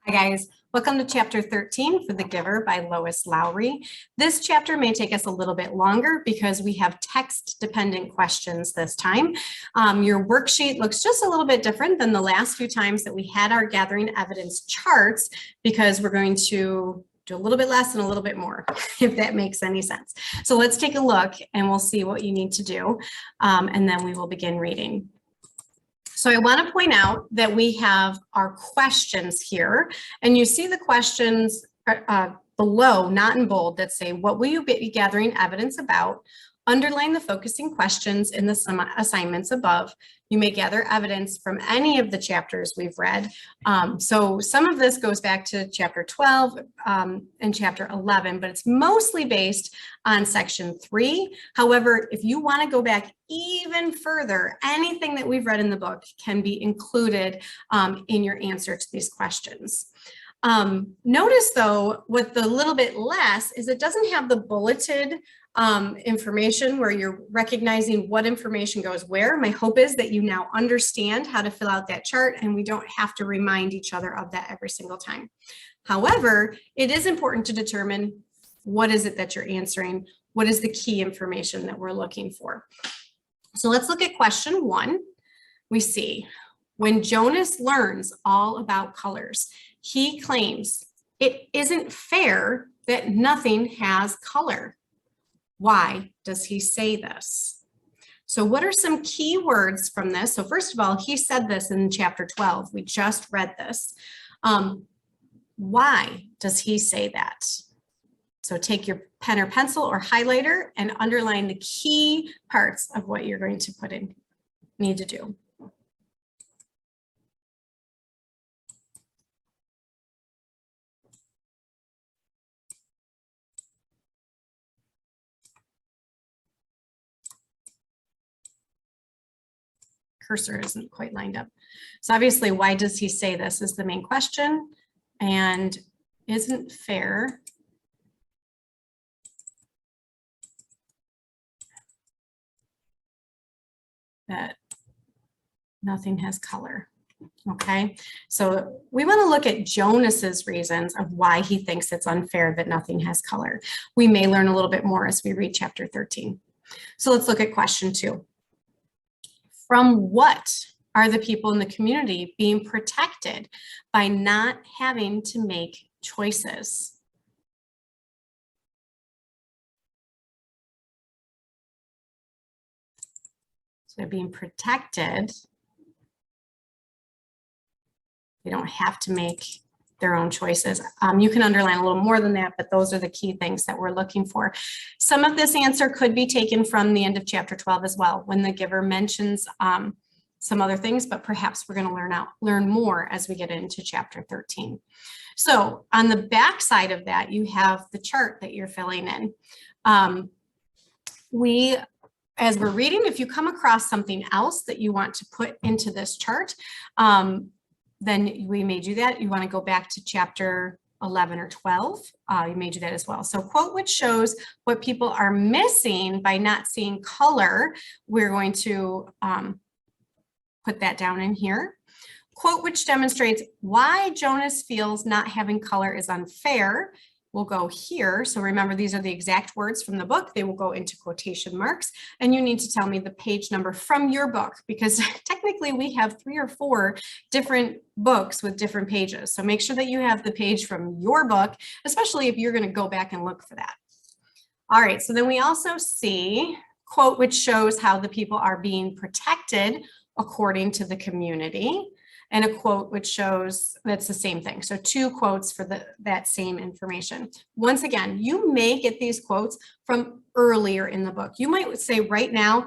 Hi guys, welcome to chapter 13 for The Giver by Lois Lowry. This chapter may take us a little bit longer because we have text dependent questions this time. Your worksheet looks just a little bit different than the last few times that we had our gathering evidence charts because we're going to do a little bit less and a little bit more, if that makes any sense. So let's take a look and we'll see what you need to do, and then we will begin reading. So I want to point out that we have our questions here, and you see the questions below, not in bold, that say, what will you be gathering evidence about? Underline the focusing questions in the assignments above. You may gather evidence from any of the chapters we've read. So some of this goes back to chapter 12 and chapter 11, but it's mostly based on section 3. However, if you want to go back even further, anything that we've read in the book can be included in your answer to these questions. Notice though, with the little bit less is it doesn't have the bulleted information where you're recognizing what information goes where. My hope is that you now understand how to fill out that chart and we don't have to remind each other of that every single time. However, it is important to determine what is it that you're answering, what is the key information that we're looking for. So let's look at question 1. We see, when Jonas learns all about colors, he claims it isn't fair that nothing has color. Why does he say this? So what are some key words from this? So first of all, he said this in chapter 12. We just read this. Why does he say that? So take your pen or pencil or highlighter and underline the key parts of what you're going to need to do. Cursor isn't quite lined up. So obviously, why does he say this is the main question, and isn't fair that nothing has color. Okay, so we want to look at Jonas's reasons of why he thinks it's unfair that nothing has color. We may learn a little bit more as we read chapter 13. So let's look at question 2. From what are the people in the community being protected by not having to make choices? So they're being protected. They don't have to make their own choices. You can underline a little more than that, but those are the key things that we're looking for. Some of this answer could be taken from the end of chapter 12 as well, when the giver mentions some other things, but perhaps we're going to learn more as we get into chapter 13. So on the back side of that, you have the chart that you're filling in. As we're reading, if you come across something else that you want to put into this chart, then we may do that. You want to go back to chapter 11 or 12. You may do that as well. So quote which shows what people are missing by not seeing color. We're going to put that down in here. Quote which demonstrates why Jonas feels not having color is unfair. We'll go here. So remember, these are the exact words from the book. They will go into quotation marks, and you need to tell me the page number from your book, because technically we have 3 or 4 different books with different pages. So make sure that you have the page from your book, especially if you're going to go back and look for that. All right, so then we also see quote which shows how the people are being protected according to the community, and a quote which shows that's the same thing. So 2 quotes for that same information. Once again, you may get these quotes from earlier in the book. You might say right now,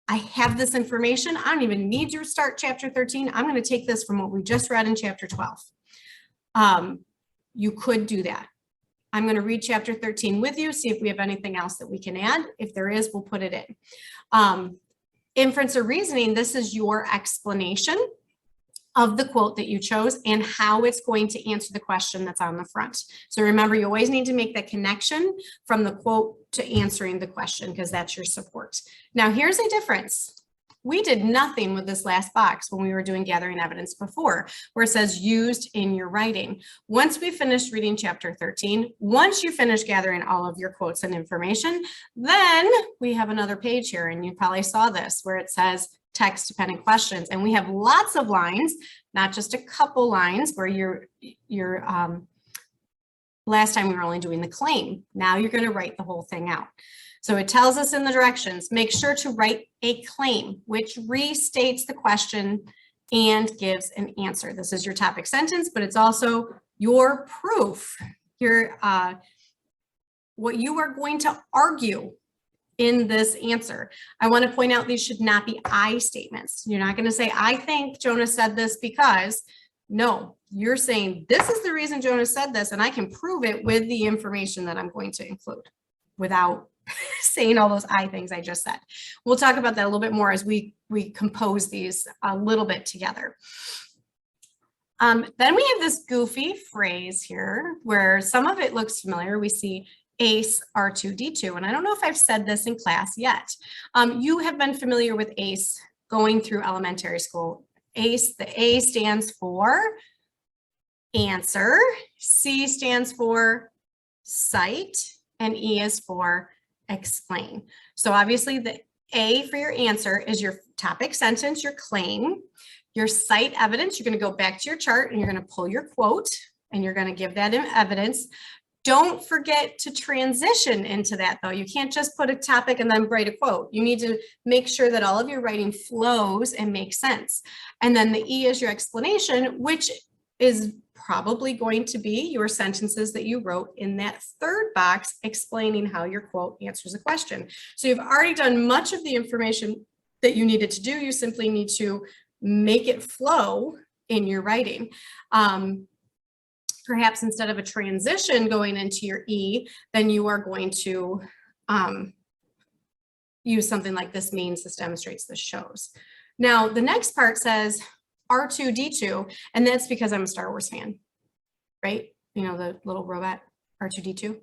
I have this information. I don't even need to start chapter 13. I'm going to take this from what we just read in chapter 12. You could do that. I'm going to read chapter 13 with you, see if we have anything else that we can add. If there is, we'll put it in. Inference or reasoning, this is your explanation of the quote that you chose and how it's going to answer the question that's on the front. So remember, you always need to make that connection from the quote to answering the question, because that's your support. Now, here's a difference. We did nothing with this last box when we were doing gathering evidence before, where it says used in your writing. Once we finished reading chapter 13, once you finish gathering all of your quotes and information, then we have another page here, and you probably saw this, where it says text dependent questions. And we have lots of lines, not just a couple lines where last time we were only doing the claim. Now you're going to write the whole thing out. So it tells us in the directions, make sure to write a claim, which restates the question and gives an answer. This is your topic sentence, but it's also your proof, your what you are going to argue in this answer. I want to point out these should not be I statements. You're not going to say, I think Jonah said this because. No, you're saying this is the reason Jonah said this, and I can prove it with the information that I'm going to include without saying all those I things I just said. We'll talk about that a little bit more as we compose these a little bit together. Then we have this goofy phrase here where some of it looks familiar. We see ACE R2D2, and I don't know if I've said this in class yet. You have been familiar with ACE going through elementary school. ACE, the A stands for answer, C stands for cite, and E is for explain. So obviously the A for your answer is your topic sentence, your claim. Your cite evidence, you're going to go back to your chart and you're going to pull your quote and you're going to give that evidence. Don't forget to transition into that though. You can't just put a topic and then write a quote. You need to make sure that all of your writing flows and makes sense. And then the E is your explanation, which is probably going to be your sentences that you wrote in that third box explaining how your quote answers a question. So you've already done much of the information that you needed to do. You simply need to make it flow in your writing. Perhaps instead of a transition going into your E, then you are going to use something like this means, this demonstrates, this shows. Now, the next part says R2D2, and that's because I'm a Star Wars fan, right? You know, the little robot R2D2.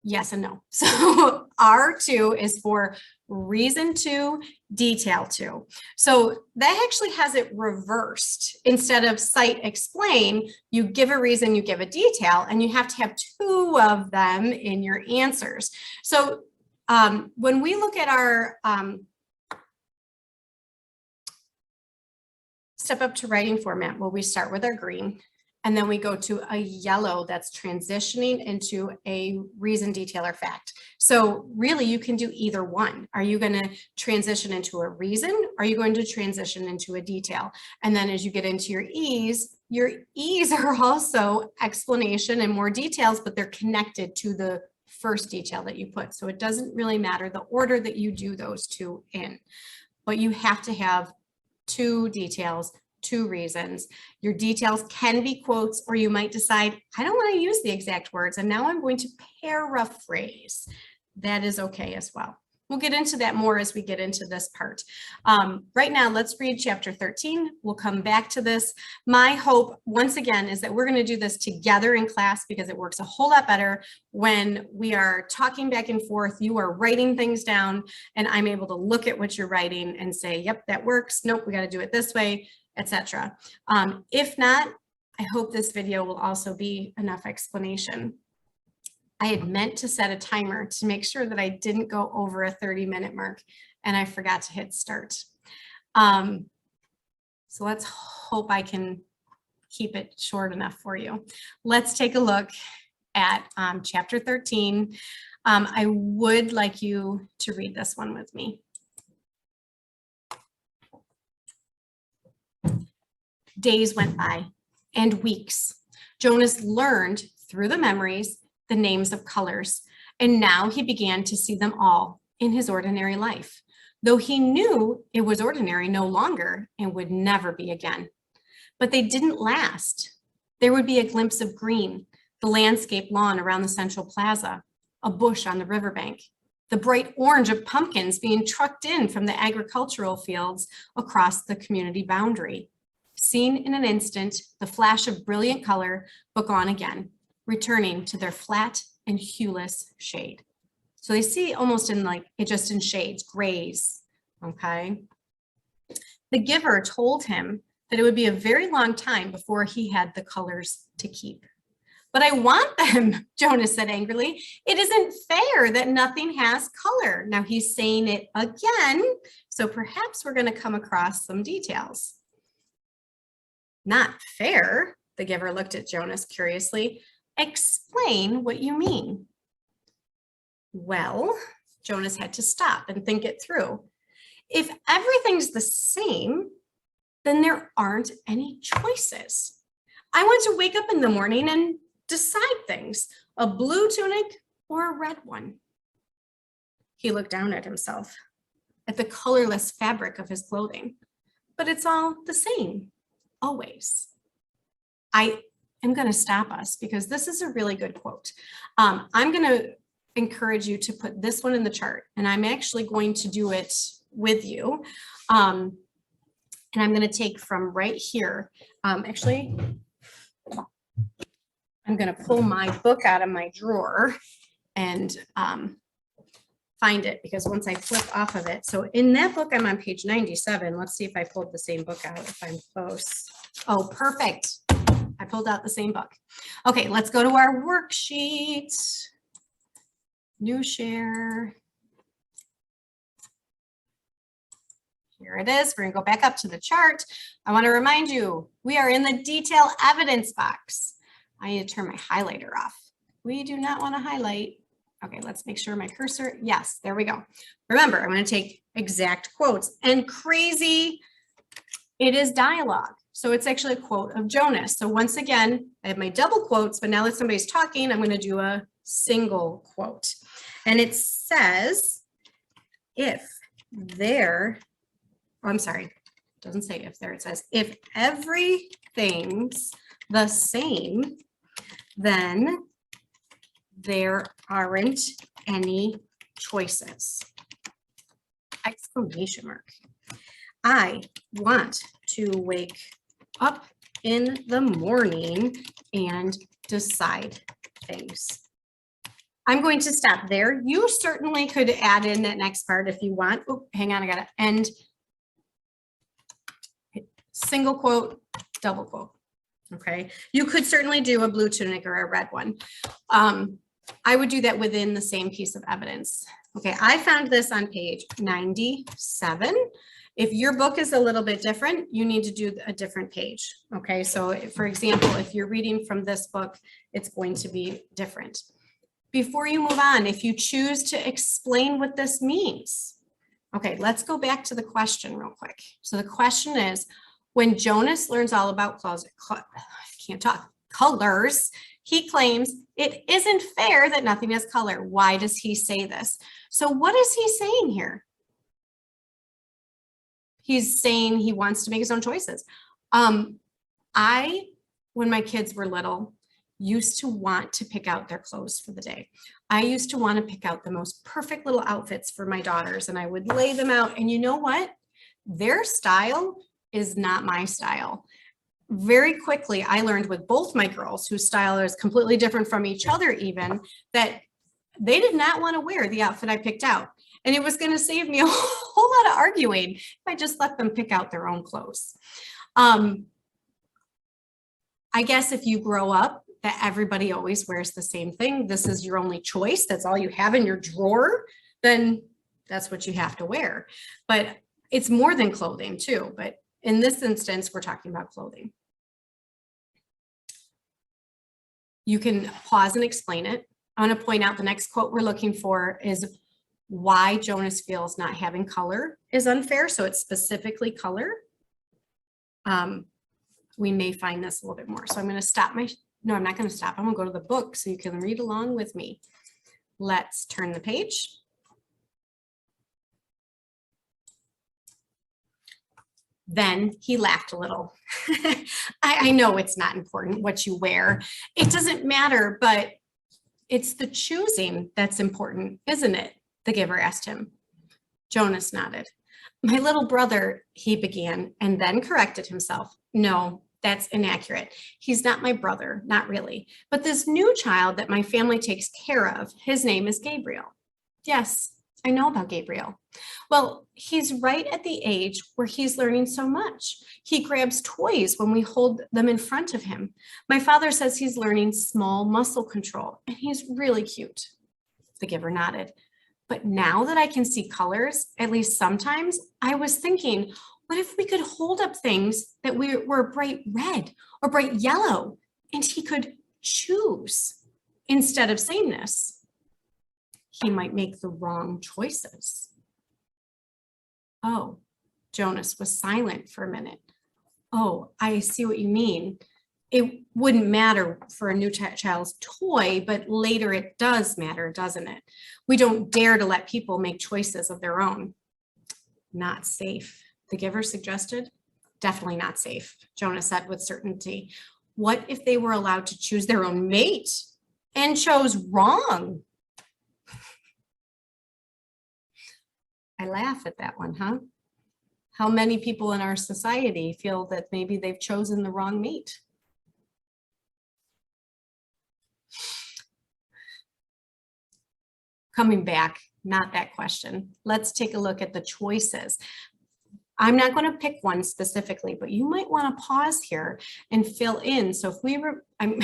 Yes and no. So R2 is for reason to, detail to. So that actually has it reversed. Instead of cite, explain, you give a reason, you give a detail, and you have to have two of them in your answers. So when we look at our step up to writing format, well, we start with our green. And then we go to a yellow that's transitioning into a reason, detail, or fact. So really you can do either one. Are you going to transition into a reason? Are you going to transition into a detail? And then as you get into your E's are also explanation and more details, but they're connected to the first detail that you put. So it doesn't really matter the order that you do those two in, but you have to have two details, two reasons. Your details can be quotes, or you might decide, I don't want to use the exact words, and now I'm going to paraphrase. That is okay as well. We'll get into that more as we get into this part. Right now, let's read chapter 13. We'll come back to this. My hope, once again, is that we're going to do this together in class because it works a whole lot better when we are talking back and forth. You are writing things down, and I'm able to look at what you're writing and say, yep, that works. Nope, we got to do it this way, etc. If not, I hope this video will also be enough explanation. I had meant to set a timer to make sure that I didn't go over a 30-minute mark, and I forgot to hit start. So let's hope I can keep it short enough for you. Let's take a look at chapter 13. I would like you to read this one with me. Days went by and weeks. Jonas learned through the memories the names of colors, and now he began to see them all in his ordinary life, though he knew it was ordinary no longer and would never be again. But they didn't last. There would be a glimpse of green, the landscape lawn around the central plaza, a bush on the riverbank, the bright orange of pumpkins being trucked in from the agricultural fields across the community boundary. Seen in an instant, the flash of brilliant color, but gone again, returning to their flat and hueless shade. So they see almost in like, it just in shades, grays, okay? The giver told him that it would be a very long time before he had the colors to keep. But I want them, Jonas said angrily. It isn't fair that nothing has color. Now he's saying it again, so perhaps we're going to come across some details. Not fair, the giver looked at Jonas curiously. Explain what you mean. Well, Jonas had to stop and think it through. If everything's the same, then there aren't any choices. I want to wake up in the morning and decide things, a blue tunic or a red one. He looked down at himself, at the colorless fabric of his clothing, but it's all the same, always. I am going to stop us because this is a really good quote. I'm going to encourage you to put this one in the chart, and I'm actually going to do it with you. And I'm going to take from right here. Actually, I'm going to pull my book out of my drawer and find it, because once I flip off of it. So in that book, I'm on page 97. Let's see if I pulled the same book out, if I'm close. Oh, perfect. I pulled out the same book. Okay, let's go to our worksheet. New share. Here it is. We're going to go back up to the chart. I want to remind you, we are in the detail evidence box. I need to turn my highlighter off. We do not want to highlight. Okay, let's make sure my cursor. Yes, there we go. Remember, I'm going to take exact quotes, and crazy, it is dialogue. So it's actually a quote of Jonas. So once again, I have my double quotes, but now that somebody's talking, I'm going to do a single quote. And it says, if there, oh, I'm sorry, it doesn't say if there, it says, if everything's the same, then there aren't any choices. Exclamation mark. I want to wake up in the morning and decide things. I'm going to stop there. You certainly could add in that next part if you want. Oh, hang on, I gotta end. Single quote, double quote. Okay, you could certainly do a blue tunic or a red one. I would do that within the same piece of evidence. Okay, I found this on page 97. If your book is a little bit different, you need to do a different page. Okay, so for example, if you're reading from this book, it's going to be different. Before you move on, if you choose to explain what this means. Okay, let's go back to the question real quick. So the question is, when Jonas learns all about colors, he claims it isn't fair that nothing has color. Why does he say this? So what is he saying here? He's saying he wants to make his own choices. When my kids were little, used to want to pick out their clothes for the day. I used to want to pick out the most perfect little outfits for my daughters, and I would lay them out. And you know what? Their style is not my style. Very quickly, I learned with both my girls, whose style is completely different from each other even, that they did not want to wear the outfit I picked out. And it was going to save me a whole lot of arguing if I just let them pick out their own clothes. I guess if you grow up that everybody always wears the same thing, this is your only choice, that's all you have in your drawer, then that's what you have to wear. But it's more than clothing too. But in this instance, we're talking about clothing. You can pause and explain it. I want to point out the next quote we're looking for is why Jonas feels not having color is unfair. So it's specifically color. We may find this a little bit more. So I'm going to stop no, I'm not going to stop. I'm going to go to the book so you can read along with me. Let's turn the page. Then he laughed a little. I know it's not important what you wear. It doesn't matter, but it's the choosing that's important, isn't it? The giver asked him. Jonas nodded. My little brother, he began, and then corrected himself. No, that's inaccurate. He's not my brother, not really. But this new child that my family takes care of, his name is Gabriel. Yes, I know about Gabriel. Well, he's right at the age where he's learning so much. He grabs toys when we hold them in front of him. My father says he's learning small muscle control, and he's really cute. The giver nodded. But now that I can see colors, at least sometimes, I was thinking, what if we could hold up things that were bright red or bright yellow, and he could choose instead of sameness? He might make the wrong choices. Oh, Jonas was silent for a minute. Oh, I see what you mean. It wouldn't matter for a new child's toy, but later it does matter, doesn't it? We don't dare to let people make choices of their own. Not safe, the giver suggested. Definitely not safe, Jonas said with certainty. What if they were allowed to choose their own mate and chose wrong? I laugh at that one, huh? How many people in our society feel that maybe they've chosen the wrong mate? Coming back, not that question. Let's take a look at the choices. I'm not going to pick one specifically, but you might want to pause here and fill in. So if we were, I'm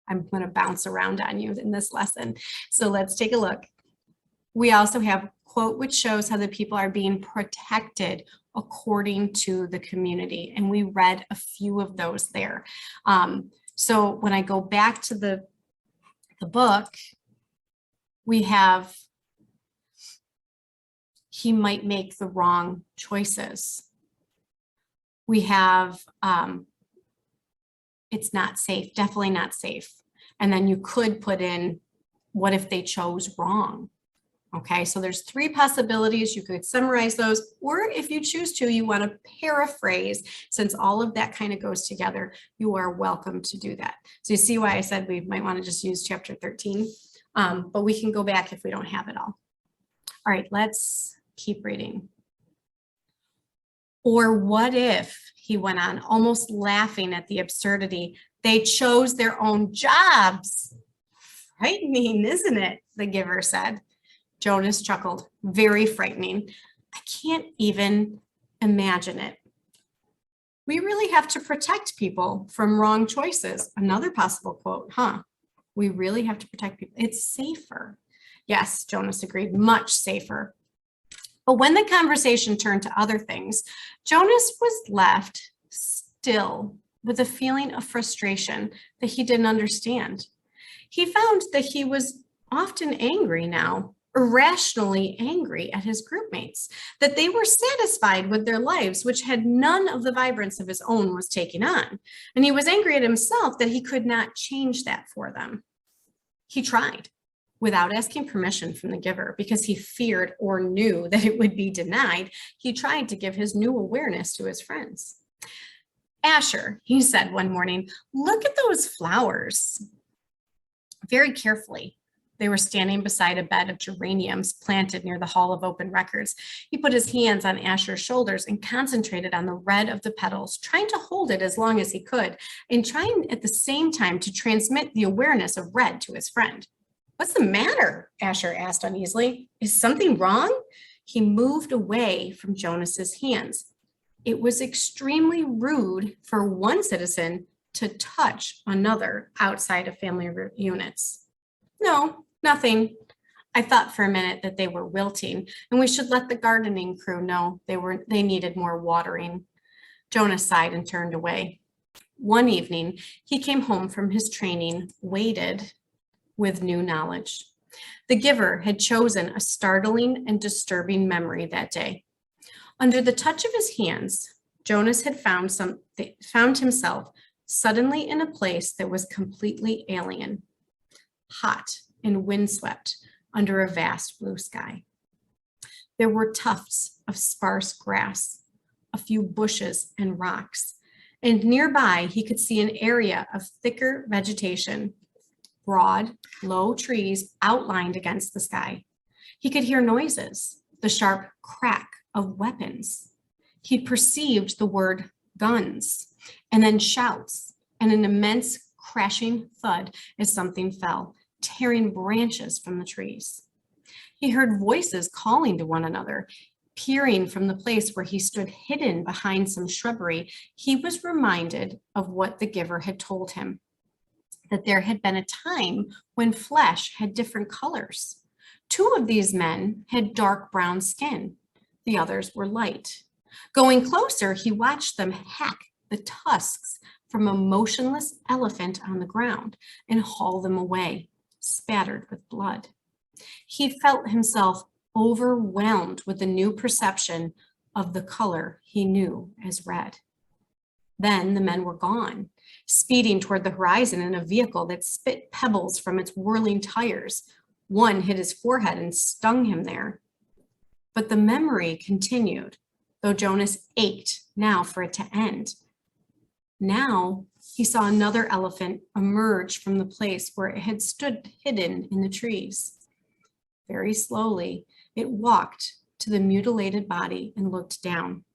going to bounce around on you in this lesson. So let's take a look. We also have quote, which shows how the people are being protected according to the community. And we read a few of those there. So when I go back to the book, we have, he might make the wrong choices. We have, it's not safe, definitely not safe. And then you could put in, what if they chose wrong? Okay, so there's three possibilities. You could summarize those, or if you choose to, you want to paraphrase, since all of that kind of goes together, you are welcome to do that. So you see why I said we might want to just use chapter 13, but we can go back if we don't have it all. All right, let's keep reading. Or what if, he went on, almost laughing at the absurdity, they chose their own jobs? Frightening, isn't it? The giver said. Jonas chuckled. Very frightening. I can't even imagine it. We really have to protect people from wrong choices. Another possible quote, huh? We really have to protect people. It's safer. Yes, Jonas agreed, much safer. But when the conversation turned to other things, Jonas was left still with a feeling of frustration that he didn't understand. He found that he was often angry now, irrationally angry at his groupmates, that they were satisfied with their lives, which had none of the vibrance of his own was taking on. And he was angry at himself that he could not change that for them. He tried without asking permission from the giver because he feared or knew that it would be denied. He tried to give his new awareness to his friends. Asher, he said one morning, look at those flowers. Very carefully, they were standing beside a bed of geraniums planted near the Hall of Open Records. He put his hands on Asher's shoulders and concentrated on the red of the petals, trying to hold it as long as he could, and trying at the same time to transmit the awareness of red to his friend. What's the matter? Asher asked uneasily. Is something wrong? He moved away from Jonas's hands. It was extremely rude for one citizen to touch another outside of family units. No, nothing. I thought for a minute that they were wilting and we should let the gardening crew know they needed more watering. Jonas sighed and turned away. One evening, he came home from his training, weighted with new knowledge. The giver had chosen a startling and disturbing memory that day. Under the touch of his hands, Jonas had found himself suddenly in a place that was completely alien, hot and windswept under a vast blue sky. There were tufts of sparse grass, a few bushes and rocks, and nearby he could see an area of thicker vegetation, broad, low trees outlined against the sky. He could hear noises, the sharp crack of weapons. He perceived the word guns, and then shouts, and an immense crashing thud as something fell, tearing branches from the trees. He heard voices calling to one another. Peering from the place where he stood hidden behind some shrubbery, he was reminded of what the giver had told him, that there had been a time when flesh had different colors. Two of these men had dark brown skin. The others were light. Going closer, he watched them hack the tusks from a motionless elephant on the ground and haul them away, spattered with blood. He felt himself overwhelmed with the new perception of the color he knew as red. Then the men were gone, speeding toward the horizon in a vehicle that spit pebbles from its whirling tires. One hit his forehead and stung him there. But the memory continued, though Jonas ached now for it to end. Now he saw another elephant emerge from the place where it had stood hidden in the trees. Very slowly, it walked to the mutilated body and looked down.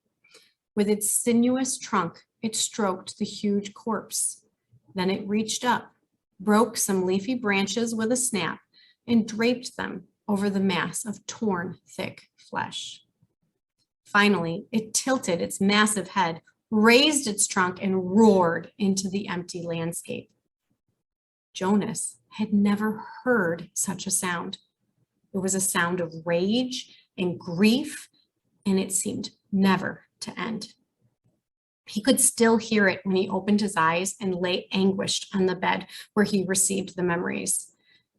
With its sinuous trunk, it stroked the huge corpse. Then it reached up, broke some leafy branches with a snap, and draped them over the mass of torn, thick flesh. Finally, it tilted its massive head, raised its trunk, and roared into the empty landscape. Jonas had never heard such a sound. It was a sound of rage and grief, and it seemed never to end. He could still hear it when he opened his eyes and lay anguished on the bed where he received the memories.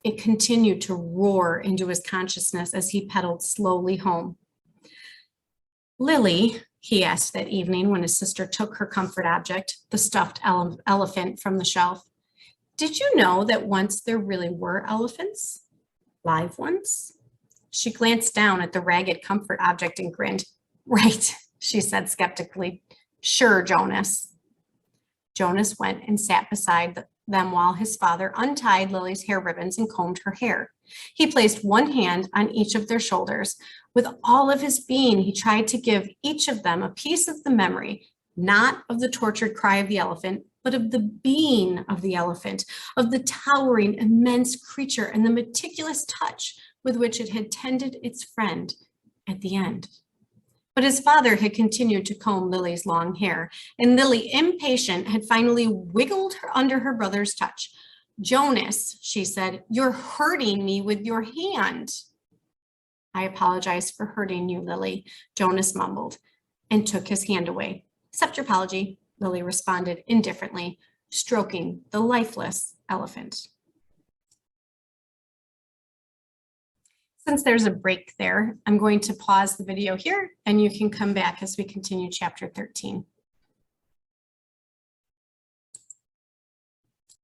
It continued to roar into his consciousness as he pedaled slowly home. Lily, he asked that evening when his sister took her comfort object, the stuffed elephant, from the shelf, did you know that once there really were elephants? Live ones? She glanced down at the ragged comfort object and grinned. Right, she said skeptically. Sure, Jonas. Jonas went and sat beside them while his father untied Lily's hair ribbons and combed her hair. He placed one hand on each of their shoulders. With all of his being, he tried to give each of them a piece of the memory, not of the tortured cry of the elephant, but of the being of the elephant, of the towering, immense creature and the meticulous touch with which it had tended its friend at the end. But his father had continued to comb Lily's long hair, and Lily, impatient, had finally wiggled her under her brother's touch. Jonas, she said, you're hurting me with your hand. I apologize for hurting you, Lily, Jonas mumbled, and took his hand away. Accept your apology, Lily responded indifferently, stroking the lifeless elephant. Since there's a break there, I'm going to pause the video here and you can come back as we continue chapter 13.